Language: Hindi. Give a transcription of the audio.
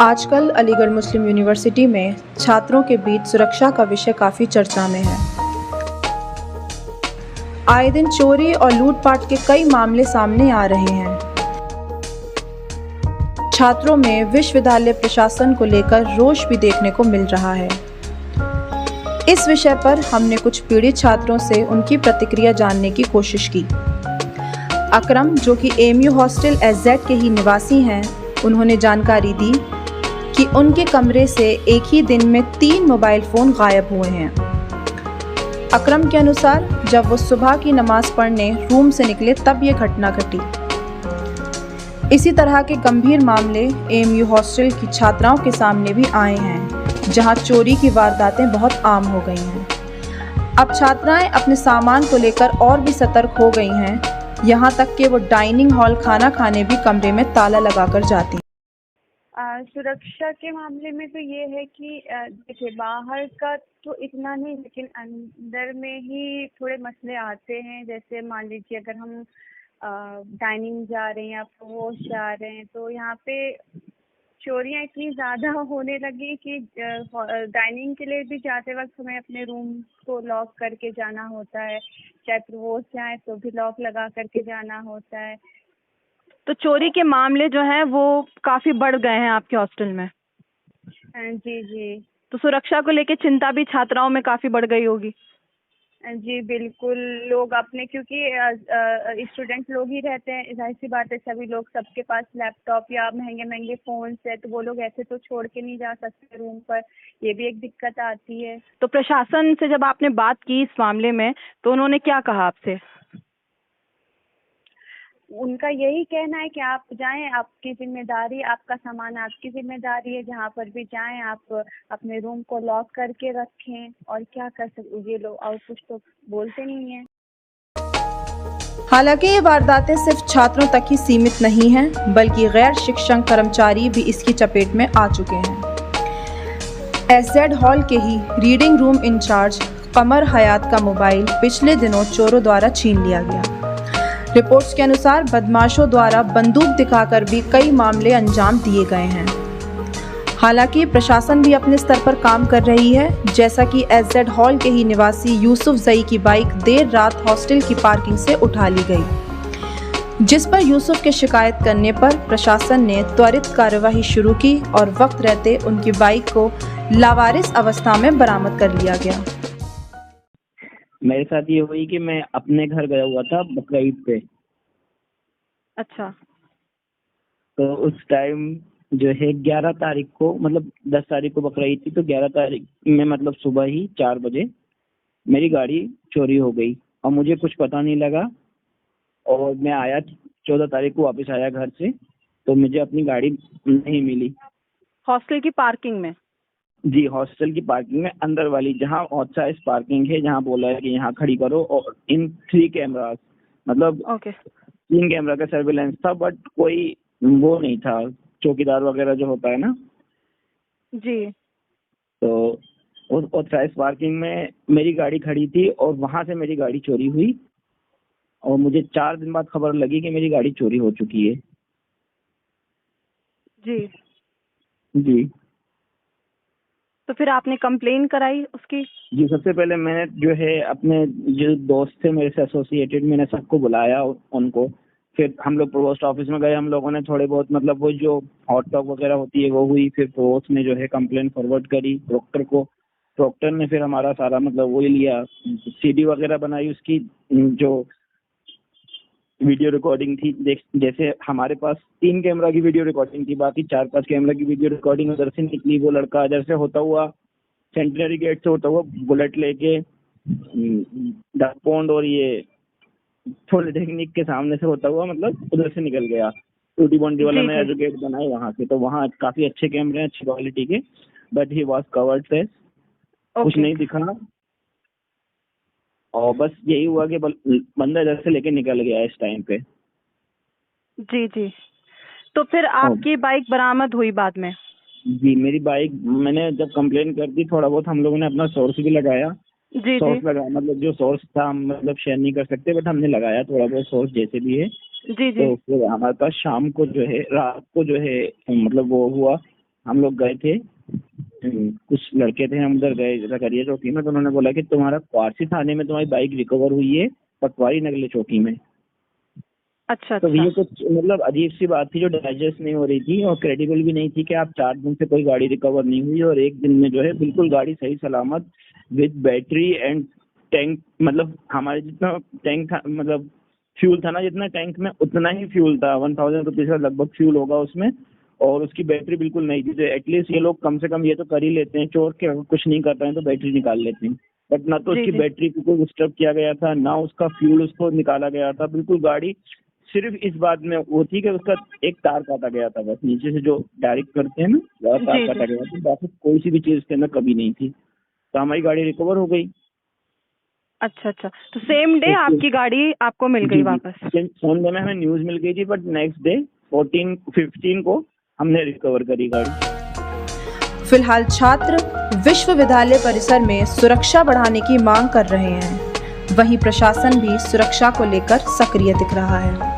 आजकल अलीगढ़ मुस्लिम यूनिवर्सिटी में छात्रों के बीच सुरक्षा का विषय काफ़ी चर्चा में है। आए दिन चोरी और लूटपाट के कई मामले सामने आ रहे हैं। छात्रों में विश्वविद्यालय प्रशासन को लेकर रोष भी देखने को मिल रहा है। इस विषय पर हमने कुछ पीड़ित छात्रों से उनकी प्रतिक्रिया जानने की कोशिश की। अकरम, जो कि एमयू हॉस्टल एसजेड के ही निवासी हैं, उन्होंने जानकारी दी कि उनके कमरे से एक ही दिन में 3 मोबाइल फ़ोन गायब हुए हैं। अकरम के अनुसार जब वो सुबह की नमाज पढ़ने रूम से निकले तब ये घटना घटी। इसी तरह के गंभीर मामले एमयू हॉस्टल की छात्राओं के सामने भी आए हैं, जहां चोरी की वारदातें बहुत आम हो गई हैं। अब छात्राएं अपने सामान को लेकर और भी सतर्क हो गई हैं, यहाँ तक कि वो डाइनिंग हॉल खाना खाने भी कमरे में ताला लगाकर जाती हैं। सुरक्षा के मामले में तो ये है कि देखिए, बाहर का तो इतना नहीं, लेकिन अंदर में ही थोड़े मसले आते हैं। जैसे मान लीजिए अगर हम डाइनिंग जा रहे हैं या वॉश जा रहे हैं, तो यहाँ पे चोरियाँ इतनी ज़्यादा होने लगी कि डाइनिंग के लिए भी जाते वक्त हमें अपने रूम को लॉक करके जाना होता है, चाहे प्रवोश जाए तो भी लॉक लगा करके जाना होता है। तो चोरी के मामले जो हैं वो काफी बढ़ गए हैं आपके हॉस्टल में। जी जी। तो सुरक्षा को लेके चिंता भी छात्राओं में काफी बढ़ गई होगी। जी बिल्कुल, लोग अपने, क्योंकि स्टूडेंट लोग ही रहते हैं, जाहिर सी बात है सभी लोग, सबके पास लैपटॉप या महंगे महंगे फ़ोन्स है, तो वो लोग ऐसे तो छोड़ के नहीं जा सकते रूम पर। ये भी एक दिक्कत आती है। तो प्रशासन से जब आपने बात की इस मामले में, तो उन्होंने क्या कहा आपसे? उनका यही कहना है कि आप जाएं, आपकी जिम्मेदारी, आपका सामान आपकी जिम्मेदारी है, जहाँ पर भी जाएं आप अपने रूम को लॉक करके रखें। और क्या कर सकते, ये लोग और कुछ तो बोलते नहीं हैं। हालांकि ये वारदातें सिर्फ छात्रों तक ही सीमित नहीं हैं, बल्कि गैर शिक्षक कर्मचारी भी इसकी चपेट में आ चुके हैं। एसजेड हॉल के ही रीडिंग रूम इंचार्ज कमर हयात का मोबाइल पिछले दिनों चोरों द्वारा छीन लिया गया। रिपोर्ट्स के अनुसार बदमाशों द्वारा बंदूक दिखाकर भी कई मामले अंजाम दिए गए हैं। हालांकि प्रशासन भी अपने स्तर पर काम कर रही है, जैसा कि एसजेड हॉल के ही निवासी यूसुफ जई की बाइक देर रात हॉस्टल की पार्किंग से उठा ली गई, जिस पर यूसुफ के शिकायत करने पर प्रशासन ने त्वरित कार्यवाही शुरू की और वक्त रहते उनकी बाइक को लावारिस अवस्था में बरामद कर लिया गया। मेरे साथ ये हुई कि मैं अपने घर गया हुआ था बकरीद पे। अच्छा। तो उस टाइम जो है 11 तारीख को, मतलब 10 तारीख को बकरीद थी, तो 11 तारीख में मतलब सुबह ही 4 बजे मेरी गाड़ी चोरी हो गई और मुझे कुछ पता नहीं लगा। और मैं आया 14 तारीख को वापस आया घर से, तो मुझे अपनी गाड़ी नहीं मिली। हॉस्टल की पार्किंग में? जी, हॉस्टल की पार्किंग में अंदर वाली, जहाँ आउटसाइड पार्किंग है, जहाँ बोला है कि यहाँ खड़ी करो। और इन 3 कैमरास, मतलब ओके। 3 कैमरा का सर्विलेंस था, बट कोई वो नहीं था, चौकीदार वगैरह जो होता है ना। जी। तो उस ऑथराइज पार्किंग में मेरी गाड़ी खड़ी थी और वहां से मेरी गाड़ी चोरी हुई और मुझे 4 दिन बाद खबर लगी कि मेरी गाड़ी चोरी हो चुकी है। जी। जी। तो फिर आपने कंप्लेन कराई उसकी? जी, सबसे पहले मैंने जो है अपने जो दोस्त थे मेरे से एसोसिएटेड, मैंने सबको बुलाया उनको। फिर हम लोग प्रोवोस्ट ऑफिस में गए, हम लोगों ने थोड़े बहुत, मतलब वो जो हॉट टॉक वगैरह होती है वो हुई। फिर प्रोवोस्ट ने जो है कंप्लेन फॉरवर्ड करी प्रोक्टर को। प्रोक्टर ने फिर हमारा सारा, मतलब वही लिया, सीडी वगैरह बनाई उसकी, जो वीडियो रिकॉर्डिंग थी। जैसे हमारे पास 3 कैमरा की वीडियो रिकॉर्डिंग थी, बाकी 4-5 कैमरा की वीडियो रिकॉर्डिंग उधर से निकली। वो लड़का इधर से होता हुआ, सेंटिनरी गेट से होता हुआ, बुलेट लेके डक पॉन्ड और ये पॉलिटेक्निक के सामने से होता हुआ, मतलब उधर से निकल गया। टूटी बॉन्डी वाला नया जो गेट बनाए वहां से, तो वहाँ काफी अच्छे कैमरे हैं, अच्छी क्वालिटी के, but he was covered face, कुछ नहीं दिखा। और बस यही हुआ कि बंदा इधर से लेके निकल गया इस टाइम पे। जी जी। तो फिर आपकी बाइक बरामद हुई बाद में? जी, मेरी बाइक, मैंने जब कंप्लेन कर दी, थोड़ा बहुत हम लोगों ने अपना सोर्स भी लगाया। जी सोर्स जी। लगाया, मतलब जो सोर्स था हम मतलब शेयर नहीं कर सकते, बट हमने लगाया थोड़ा बहुत सोर्स जैसे भी है। जी जी। तो फिर हमारे पास शाम को जो है, रात को जो है, मतलब वो हुआ हम लोग गए थे, कुछ लड़के थे, हम उधर गए जकरिया चौकी में, तो उन्होंने बोला कि तुम्हारा क्वारसी थाने में तुम्हारी बाइक रिकवर हुई है पटवारी नगले चौकी में। अच्छा तो अच्छा। ये कुछ मतलब अजीब सी बात थी जो डाइजेस्ट नहीं हो रही थी और क्रेडिबल भी नहीं थी कि आप 4 दिन से कोई गाड़ी रिकवर नहीं हुई और एक दिन में जो है बिल्कुल गाड़ी सही सलामत विद बैटरी एंड टैंक, मतलब हमारे जितना टैंक था, मतलब फ्यूल था ना जितना टैंक में उतना ही फ्यूल था, 1000 रुपीज का लगभग फ्यूल होगा उसमें, और उसकी बैटरी बिल्कुल नहीं थी। तो एटलीस्ट ये लोग कम से कम ये तो कर ही लेते हैं, चोर के अगर कुछ नहीं कर रहे हैं तो बैटरी निकाल लेते हैं, बट ना तो जी उसकी जी। बैटरी को कोई डिस्टर्ब किया गया था, ना उसका फ्यूल उसको निकाला गया था, बिल्कुल गाड़ी सिर्फ इस बात में वो थी कि उसका एक तार काटा गया था, बस नीचे से जो डायरेक्ट करते हैं ना वह तार जी काटा जी। गया था, बाकी कोई सी भी चीज इसके अंदर कभी नहीं थी। तो हमारी गाड़ी रिकवर हो गई। अच्छा अच्छा, तो सेम डे आपकी गाड़ी आपको मिल गई वापस? सेम डे में हमें न्यूज मिल गई थी, बट नेक्स्ट डे 15 को हमने रिकवर करी गाड़ी। फिलहाल छात्र विश्वविद्यालय परिसर में सुरक्षा बढ़ाने की मांग कर रहे हैं, वहीं प्रशासन भी सुरक्षा को लेकर सक्रिय दिख रहा है।